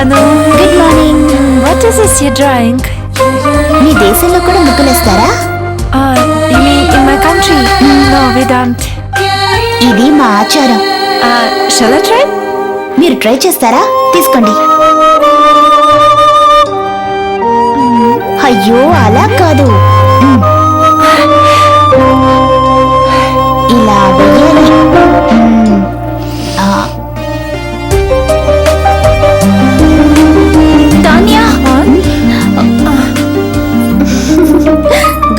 Banu. Good morning. What is this you're drawing? మీ దేశంలో కూడా ముగ్గులేస్తారా? You mean in my country? No, we don't. ఇది మా ఆచారం. Shall I try? మీరు try చేస్తారా? తీసుకోండి. అయ్యో అలా కాదు, ఇలా వెయ్యాలి. Tanya,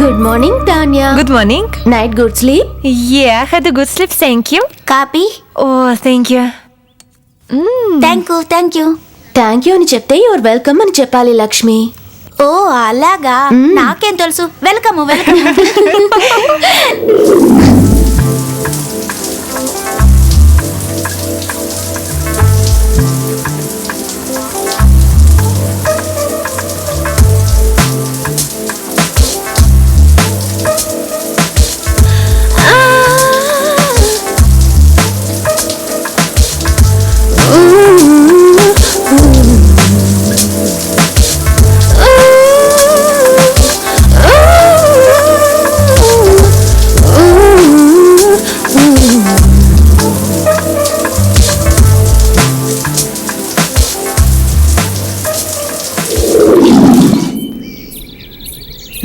good morning Tanya. Good morning. Night good sleep. Yeah, I had a good sleep, thank you. Copy. Oh, thank you. Thank you thank you. Thank you అని చెప్తే యువర్ వెల్కమ్ అని చెప్పాలి లక్ష్మి. ఓ అలాగా, నాకేం తెలుసు. Welcome welcome.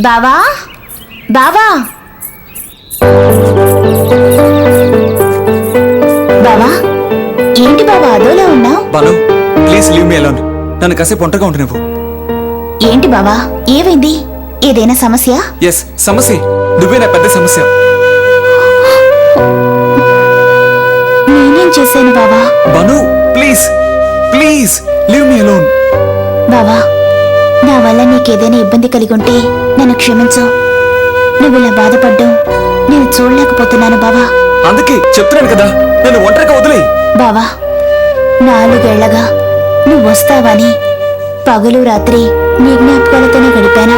బావా బావా బావా, ఏంటి బావా అదోలా ఉన్నావు? Bhanu, please leave me alone. నన్ను కాసేపు ఒంటరిగా ఉంటు నువ్వు. ఏంటి బావా, ఏమైంది? ఏదైనా సమస్య? ఎస్, సమస్య. నువ్వే నా పెద్ద సమస్య. నేనేం చేశాను బావా? Bhanu, please please leave me alone. బావా, నా వల్ల నీకేదైనా ఇబ్బంది కలిగి ఉంటే నన్ను క్షమించు. నువ్వు ఇలా బాధపడ్డం నేను చూడలేకపోతున్నాను బావా. అందుకే చెప్తున్నాను కదా, నన్ను ఒంటరిగా వదిలే. బావా, 4 ఏళ్లగా నువ్వు వస్తావని పగలు రాత్రి నీ జ్ఞాపకాలతోనే గడిపాను.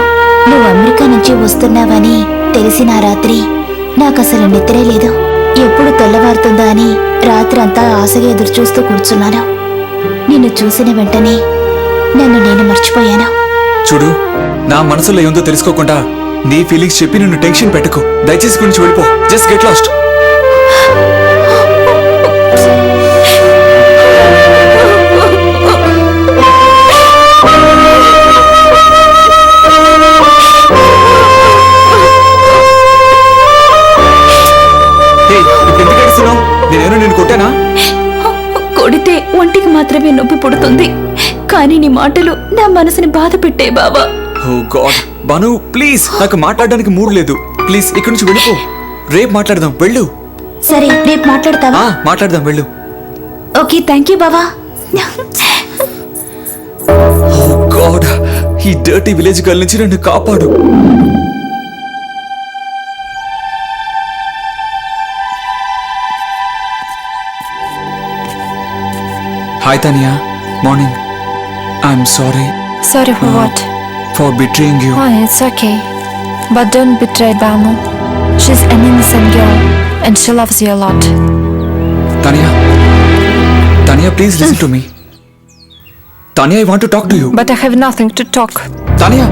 నువ్వు అమెరికా నుంచి వస్తున్నావని తెలిసిన రాత్రి నాకసలు నిద్రే లేదు. ఎప్పుడు తెల్లవారుతుందా అని రాత్రంతా ఆశగా ఎదురు చూస్తూ కూర్చున్నాను. నిన్ను చూసిన వెంటనే నన్ను నేను మర్చిపోయాను. చూడు, నా మనసులో ఏందో తెలుసుకోకుండా నీ ఫీలింగ్స్ చెప్పి నిన్ను టెన్షన్ పెట్టుకో. దయచేసి గురించి వెళ్ళిపో. Just get lost. ఎందుకు ఏడుస్తున్నావు? నేనేమో నిన్ను కొట్టానా? కొడితే ఒంటికి మాత్రమే నొప్పి పుడుతుంది, కానీ నీ మాటలు నా మనసుని బాధ పెట్టే బావా. ఓ గాడ్, బాను ప్లీజ్, నాకు మాట్లాడడానికి మూడ్ లేదు. ప్లీజ్ ఇక్కడి నుంచి వెళ్ళిపో. రేపు మాట్లాడదాం, వెళ్ళు. సరే, రేపు మాట్లాడతావా? మాట్లాడదాం, వెళ్ళు. ఓకే, థ్యాంక్ యూ బావా. ఓ గాడ్, ఈ డర్టీ విలేజ్ గర్ల్ నుంచి నన్ను కాపాడు. Hi Tanya, morning. I'm sorry. Sorry for what? For betraying you. Oh, it's okay. But don't betray Banu. She's an innocent girl and she loves you a lot. Tanya, please listen to me. Tanya, I want to talk to you. But I have nothing to talk. Tanya.